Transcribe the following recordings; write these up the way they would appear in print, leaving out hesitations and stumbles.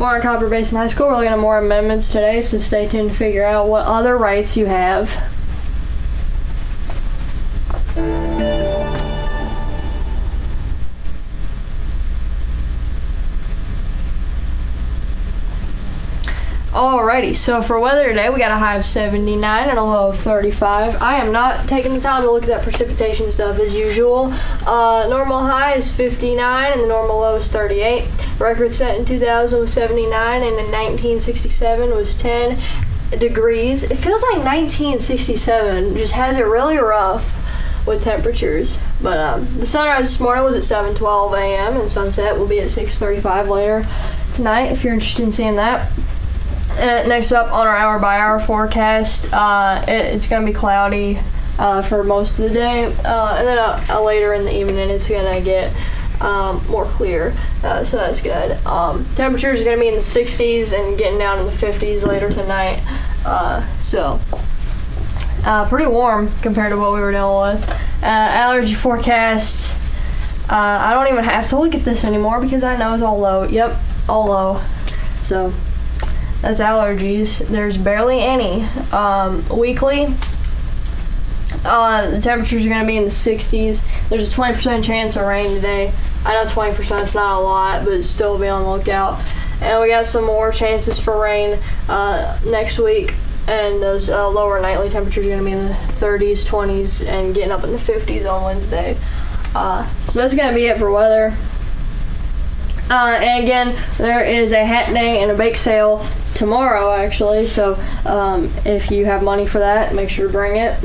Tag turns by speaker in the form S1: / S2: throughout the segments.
S1: More on Copper Basin High School. We're looking at more amendments today, so stay tuned to figure out what other rights you have. Alrighty, so for weather today, we got a high of 79 and a low of 35. I am not taking the time to look at that precipitation stuff as usual. Normal high is 59 and the normal low is 38. Record set in 2000 was 79 and in 1967 was 10 degrees. It feels like 1967 just has it really rough with temperatures. But the sunrise this morning was at 7:12 a.m. and sunset will be at 6:35 later tonight if you're interested in seeing that. Next up on our hour-by-hour forecast, it's going to be cloudy for most of the day, and then later in the evening it's going to get more clear, so that's good. Temperatures are going to be in the 60s and getting down in the 50s later tonight, so pretty warm compared to what we were dealing with. Allergy forecast, I don't even have to look at this anymore because I know it's all low. Yep, all low. So that's allergies. There's barely any. Weekly, the temperatures are going to be in the 60s. There's a 20% chance of rain today. I know 20% is not a lot, but still be on the lookout. And we got some more chances for rain next week. And those lower nightly temperatures are going to be in the 30s, 20s, and getting up in the 50s on Wednesday. So that's going to be it for weather. And again, there is a hat day and a bake sale tomorrow, actually, so if you have money for that, make sure to bring it.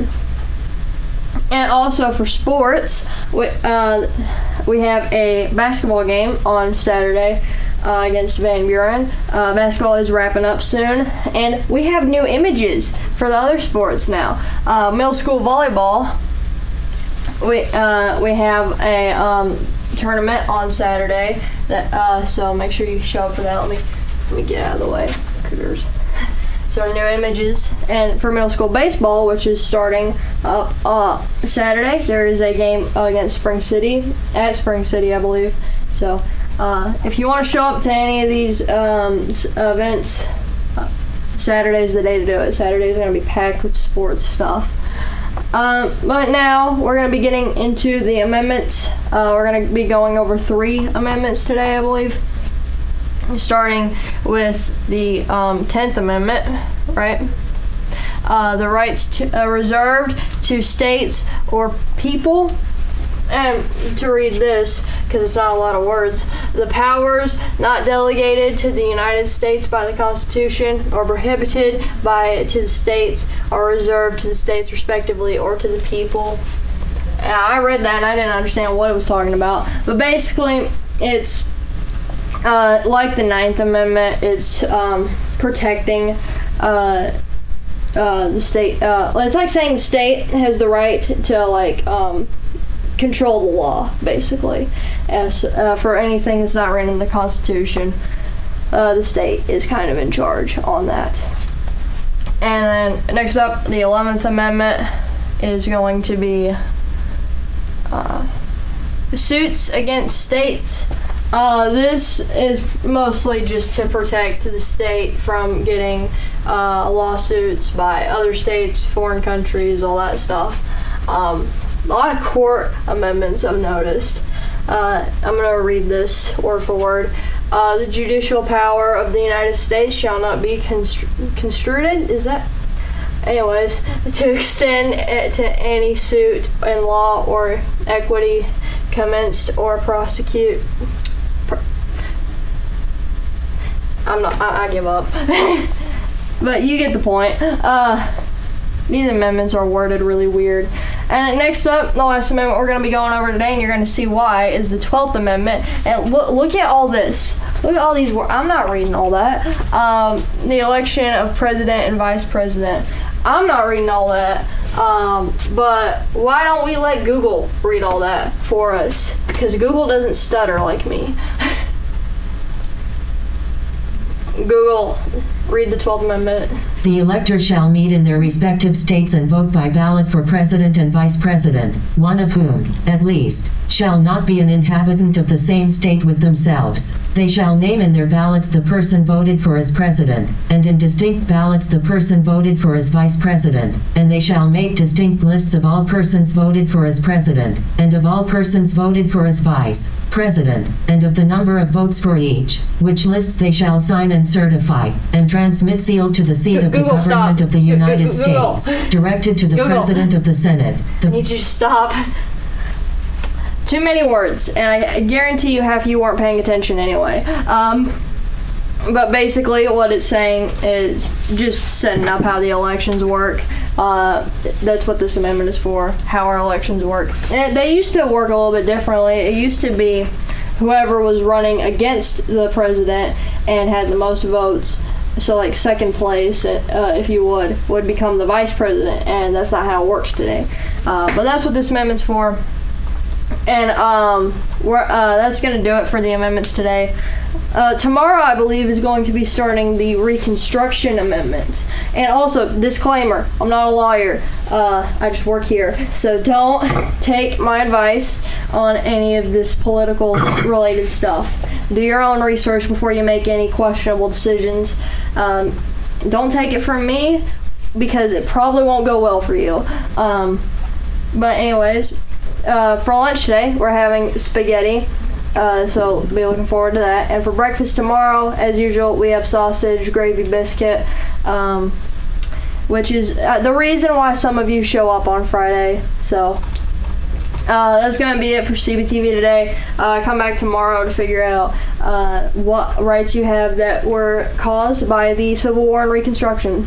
S1: And also for sports, we have a basketball game on Saturday against Van Buren. Basketball is wrapping up soon, and we have new images for the other sports now. Middle school volleyball, we have a tournament on Saturday, so make sure you show up for that. Let me get out of the way. So new images. And for middle school baseball, which is starting up Saturday, there is a game against Spring City, at Spring City, I believe. So if you want to show up to any of these events, Saturday's the day to do it. Saturday's going to be packed with sports stuff. But now we're going to be getting into the amendments. We're going to be going over 3 amendments today, I believe. Starting with the 10th Amendment, right? The rights reserved to states or people. And to read this, because it's not a lot of words, the powers not delegated to the United States by the Constitution or prohibited to the states are reserved to the states respectively or to the people. I read that and I didn't understand what it was talking about. But basically, it's like the 9th Amendment, it's protecting the state. It's like saying the state has the right to control the law, basically. As for anything that's not written in the Constitution, the state is kind of in charge on that. And then next up, the 11th Amendment is going to be suits against states. This is mostly just to protect the state from getting lawsuits by other states, foreign countries, all that stuff. A lot of court amendments I've noticed. I'm going to read this word for word. The judicial power of the United States shall not be construed, is that? Anyways, to extend it to any suit in law or equity commenced or prosecute. I give up. But you get the point. These amendments are worded really weird. And next up, the last amendment we're going to be going over today, and you're going to see why, is the 12th Amendment. And look at all this. Look at all these words. I'm not reading all that. The election of president and vice president. I'm not reading all that. But why don't we let Google read all that for us? Because Google doesn't stutter like me. Google, read the 12th Amendment.
S2: The electors shall meet in their respective states and vote by ballot for president and vice president, one of whom, at least, shall not be an inhabitant of the same state with themselves. They shall name in their ballots the person voted for as president, and in distinct ballots the person voted for as vice president, and they shall make distinct lists of all persons voted for as president, and of all persons voted for as vice president, and of the number of votes for each, which lists they shall sign and certify, and transmit sealed to the seat of the
S1: Google,
S2: government
S1: stop.
S2: of the United
S1: Google.
S2: States, directed to the
S1: Google.
S2: President of the Senate.
S1: I need you to stop. Too many words, and I guarantee you half you weren't paying attention anyway. But basically what it's saying is just setting up how the elections work. That's what this amendment is for, how our elections work. And they used to work a little bit differently. It used to be whoever was running against the president and had the most votes, so like second place, if you would become the vice president, and that's not how it works today. But that's what this amendment's for. And that's going to do it for the amendments today. Tomorrow, I believe, is going to be starting the Reconstruction Amendment. And also, disclaimer, I'm not a lawyer. I just work here. So don't take my advice on any of this political related stuff. Do your own research before you make any questionable decisions. Don't take it from me, because it probably won't go well for you. But anyways, for lunch today, we're having spaghetti. So be looking forward to that. And for breakfast tomorrow, as usual, we have sausage, gravy, biscuit, which is the reason why some of you show up on Friday. So that's going to be it for CBTV today. Come back tomorrow to figure out what rights you have that were caused by the Civil War and Reconstruction.